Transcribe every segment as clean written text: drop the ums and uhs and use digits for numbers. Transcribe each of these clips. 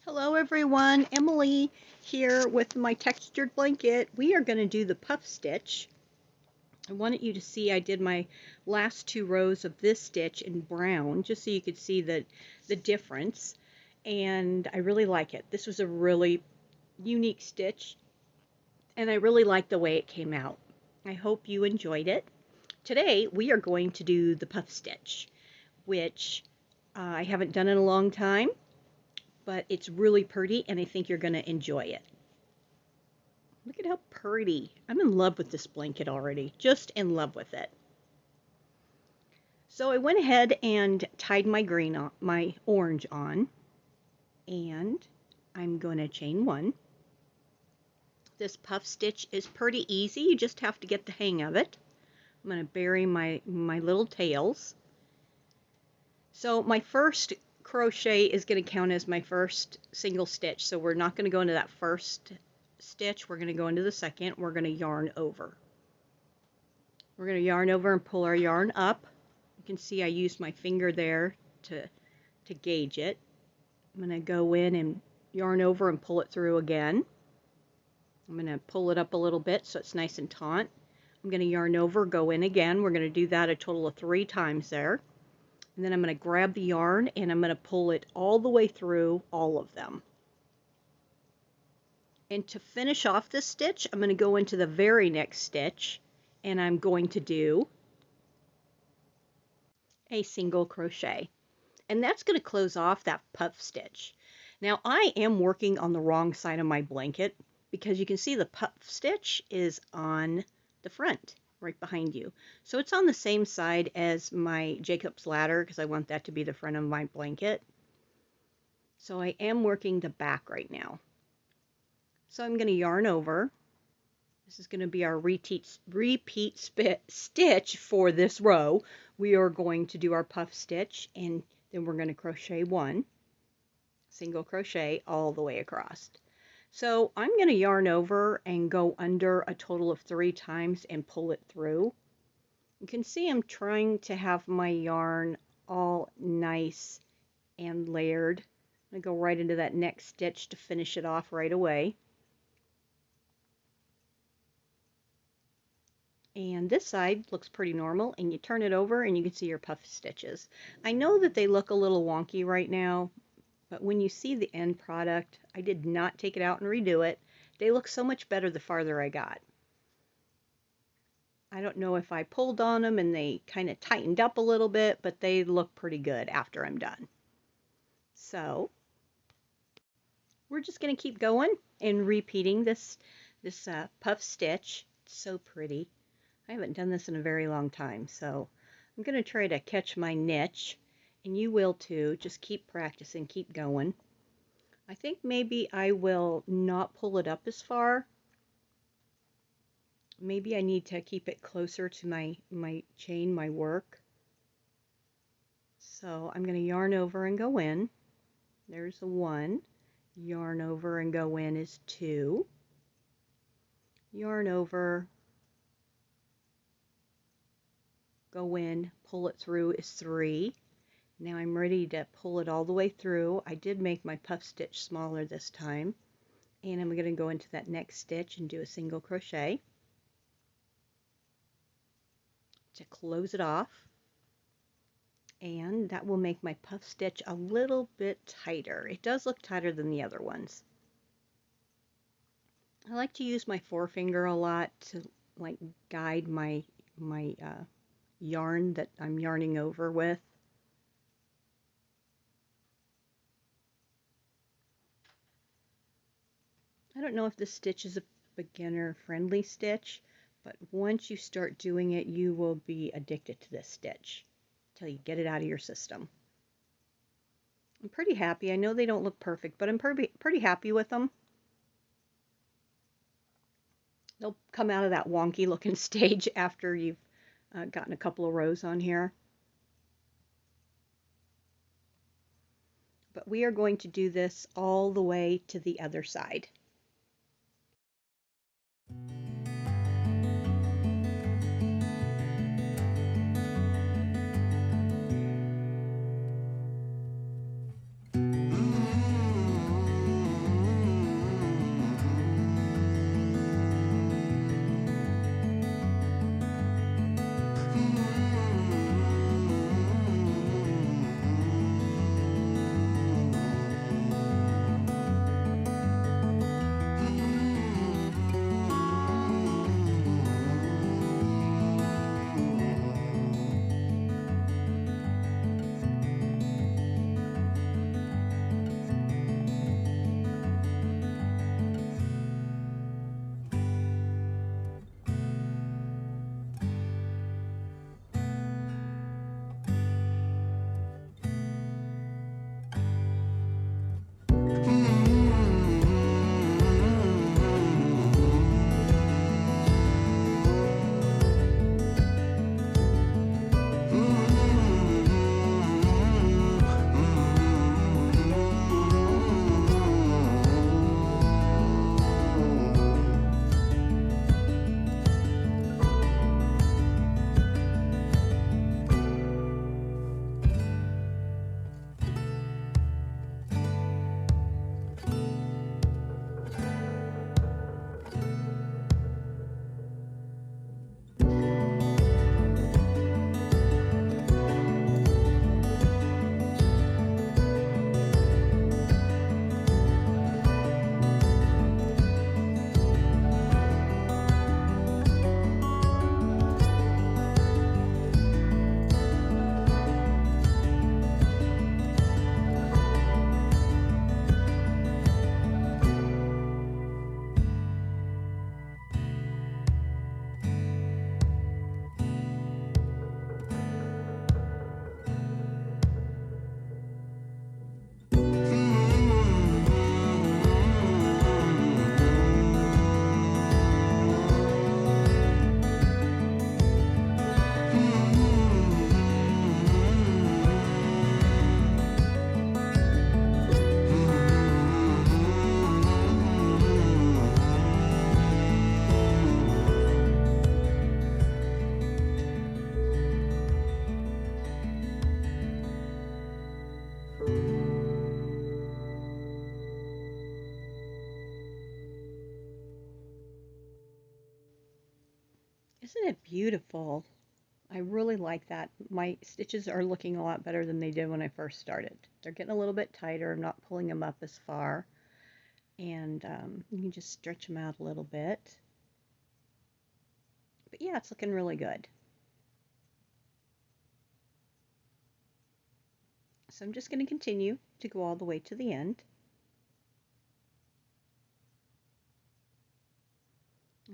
Hello everyone, Emily here with my textured blanket. We are going to do the puff stitch. I wanted you to see I did my last two rows of this stitch in brown just so you could see the difference, and I really like it. This was a really unique stitch and I really like the way it came out. I hope you enjoyed it. Today we are going to do the puff stitch, which I haven't done in a long time, but it's really pretty and I think you're going to enjoy it. Look at how pretty. I'm in love with this blanket already. Just in love with it. So I went ahead and tied my my orange on, and I'm going to chain one. This puff stitch is pretty easy. You just have to get the hang of it. I'm going to bury my little tails. So my first crochet is going to count as my first single stitch. So we're not going to go into that first stitch. We're going to go into the second. We're going to yarn over. We're going to yarn over and pull our yarn up. You can see I used my finger there to gauge it. I'm going to go in and yarn over and pull it through again. I'm going to pull it up a little bit so it's nice and taut. I'm going to yarn over, go in again. We're going to do that a total of 3 times there. And then I'm going to grab the yarn and I'm going to pull it all the way through all of them. And to finish off this stitch, I'm going to go into the very next stitch and I'm going to do a single crochet. And that's going to close off that puff stitch. Now I am working on the wrong side of my blanket because you can see the puff stitch is on the front right behind you. So it's on the same side as my Jacob's ladder because I want that to be the front of my blanket. So I am working the back right now. So I'm going to yarn over. This is going to be our repeat stitch for this row. We are going to do our puff stitch and then we're going to crochet one single crochet all the way across. So I'm going to yarn over and go under a total of 3 times and pull it through. You can see I'm trying to have my yarn all nice and layered. I'm going to go right into that next stitch to finish it off right away. And this side looks pretty normal, and you turn it over and you can see your puff stitches. I know that they look a little wonky right now, but when you see the end product, I did not take it out and redo it. They look so much better the farther I got. I don't know if I pulled on them and they kind of tightened up a little bit, but they look pretty good after I'm done. So we're just going to keep going and repeating this puff stitch. It's so pretty. I haven't done this in a very long time, so I'm going to try to catch my niche, and you will too. Just keep practicing, keep going. I think maybe I will not pull it up as far. Maybe I need to keep it closer to my chain, my work. So I'm going to yarn over and go in. There's a 1. Yarn over and go in is 2. Yarn over, go in, pull it through is 3. Now I'm ready to pull it all the way through. I did make my puff stitch smaller this time. And I'm going to go into that next stitch and do a single crochet to close it off. And that will make my puff stitch a little bit tighter. It does look tighter than the other ones. I like to use my forefinger a lot to like guide my yarn that I'm yarning over with. I don't know if this stitch is a beginner friendly stitch, but once you start doing it, you will be addicted to this stitch until you get it out of your system. I'm pretty happy. I know they don't look perfect, but I'm pretty happy with them. They'll come out of that wonky looking stage after you've gotten a couple of rows on here. But we are going to do this all the way to the other side. Isn't it beautiful? I really like that. My stitches are looking a lot better than they did when I first started. They're getting a little bit tighter. I'm not pulling them up as far. And you can just stretch them out a little bit. But yeah, it's looking really good. So I'm just going to continue to go all the way to the end.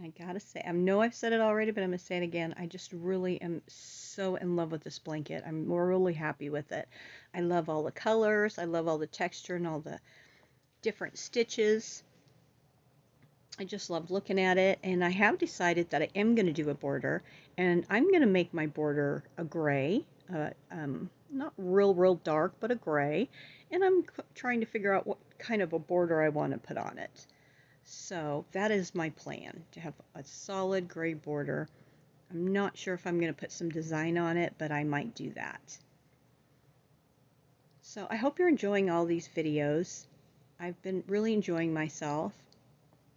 I gotta say, I know I've said it already, but I'm gonna say it again. I just really am so in love with this blanket. I'm really happy with it. I love all the colors. I love all the texture and all the different stitches. I just love looking at it, and I have decided that I am going to do a border, and I'm going to make my border a gray, not real dark, but a gray, and I'm trying to figure out what kind of a border I want to put on it. So that is my plan, to have a solid gray border. I'm not sure if I'm going to put some design on it, but I might do that. So I hope you're enjoying all these videos. I've been really enjoying myself.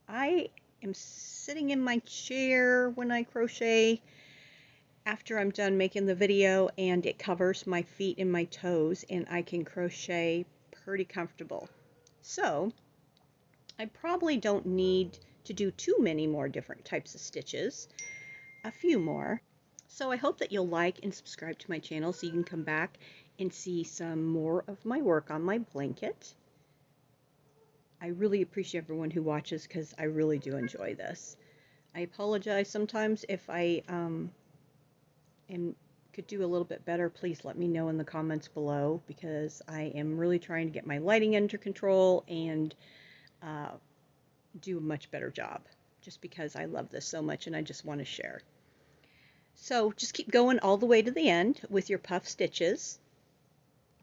I am sitting in my chair when I crochet after I'm done making the video, and it covers my feet and my toes, and I can crochet pretty comfortable. So I probably don't need to do too many more different types of stitches, a few more. So I hope that you'll like and subscribe to my channel so you can come back and see some more of my work on my blanket. I really appreciate everyone who watches because I really do enjoy this. I apologize sometimes if I could do a little bit better. Please let me know in the comments below, because I am really trying to get my lighting under control and do a much better job, just because I love this so much and I just want to share. So just keep going all the way to the end with your puff stitches,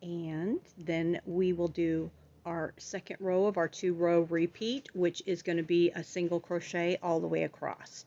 and then we will do our second row of our 2-row repeat, which is going to be a single crochet all the way across.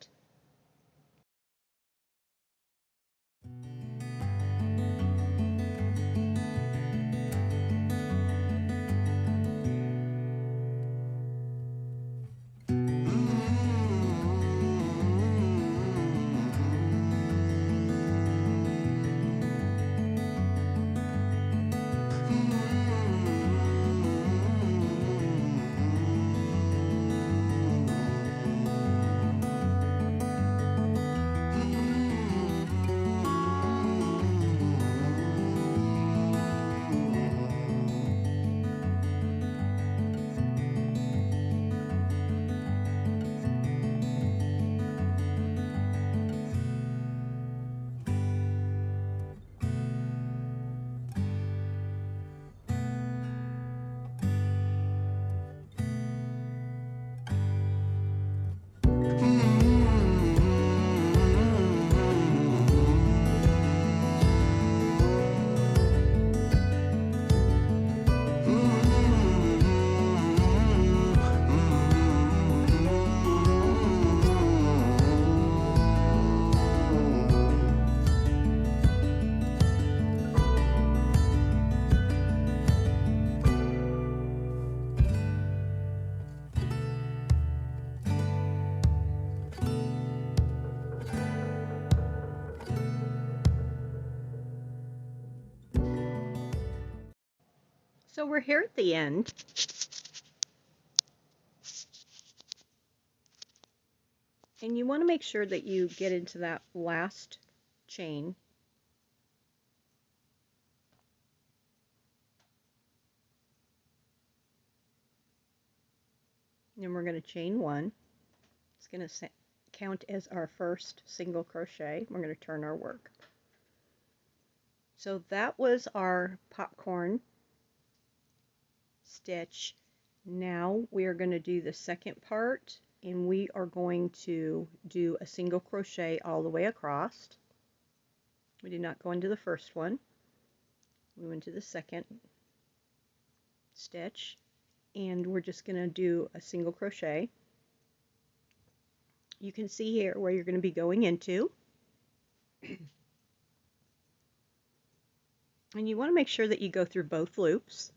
So we're here at the end. And you want to make sure that you get into that last chain. And we're going to chain 1. It's going to count as our first single crochet. We're going to turn our work. So that was our popcorn stitch. Now we are going to do the second part, and we are going to do a single crochet all the way across. We did not go into the first one. We went to the second stitch, and we're just going to do a single crochet. You can see here where you're going to be going into. And you want to make sure that you go through both loops.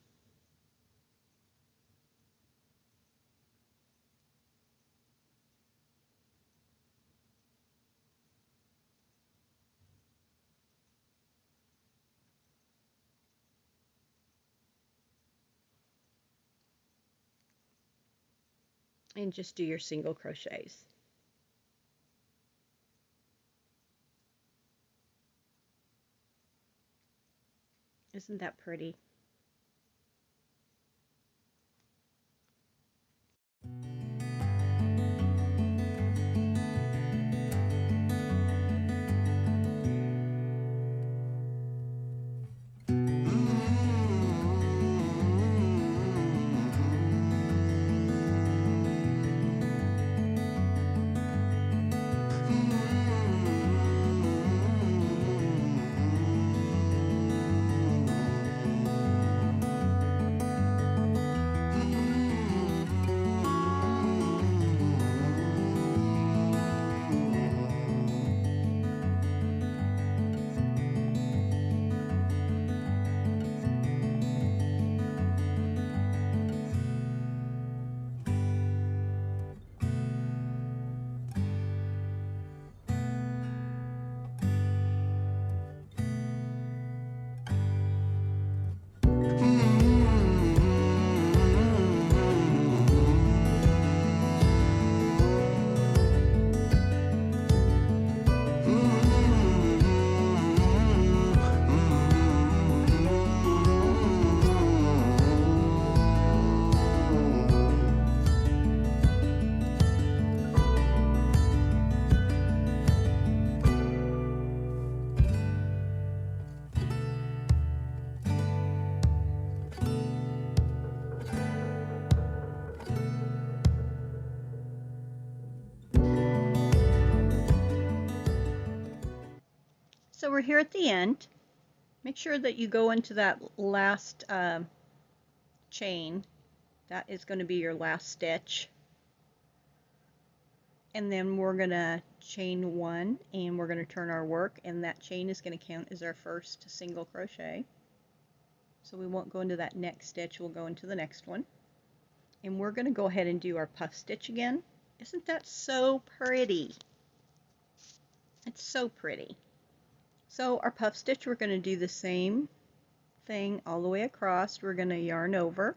and just do your single crochets. Isn't that pretty? So we're here at the end. Make sure that you go into that last chain. That is going to be your last stitch. And then we're going to chain one and we're going to turn our work, and that chain is going to count as our first single crochet. So we won't go into that next stitch, we'll go into the next one. And we're going to go ahead and do our puff stitch again. Isn't that so pretty? It's so pretty. So our puff stitch, we're going to do the same thing all the way across. We're going to yarn over.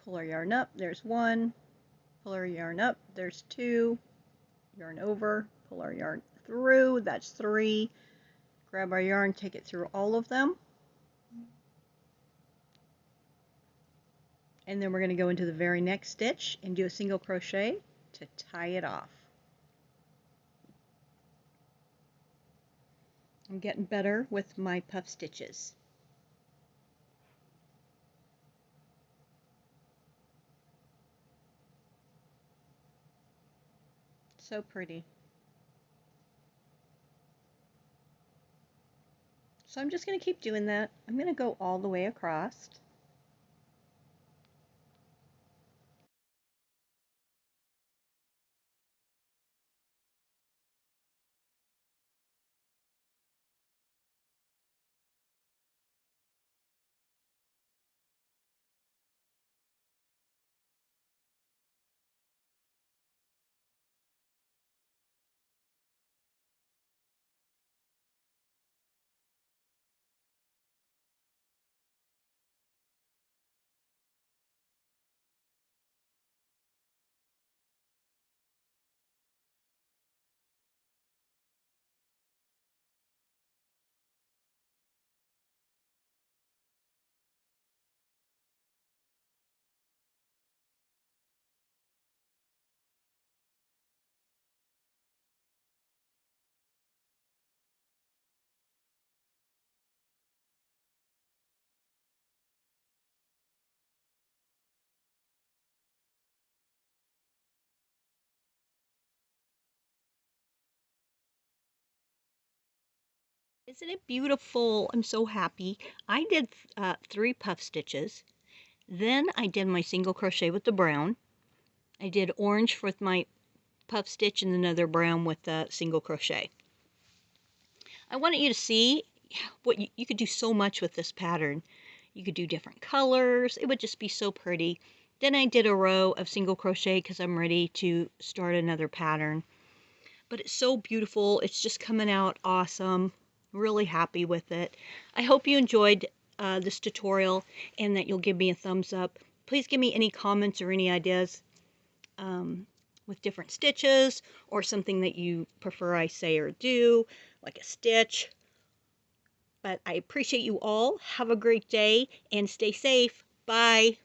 Pull our yarn up, there's one, pull our yarn up, there's two, yarn over, pull our yarn through, that's three, grab our yarn, take it through all of them, and then we're going to go into the very next stitch and do a single crochet to tie it off. I'm getting better with my puff stitches. So pretty. So I'm just going to keep doing that. I'm going to go all the way across. Isn't it beautiful? I'm so happy. I did 3 puff stitches. Then I did my single crochet with the brown. I did orange with my puff stitch and another brown with the single crochet. I wanted you to see what you could do so much with this pattern. You could do different colors. It would just be so pretty. Then I did a row of single crochet because I'm ready to start another pattern. But it's so beautiful. It's just coming out awesome. Really happy with it. I hope you enjoyed this tutorial and that you'll give me a thumbs up. Please give me any comments or any ideas with different stitches or something that you prefer I say or do, like a stitch. But I appreciate you all. Have a great day and stay safe. Bye.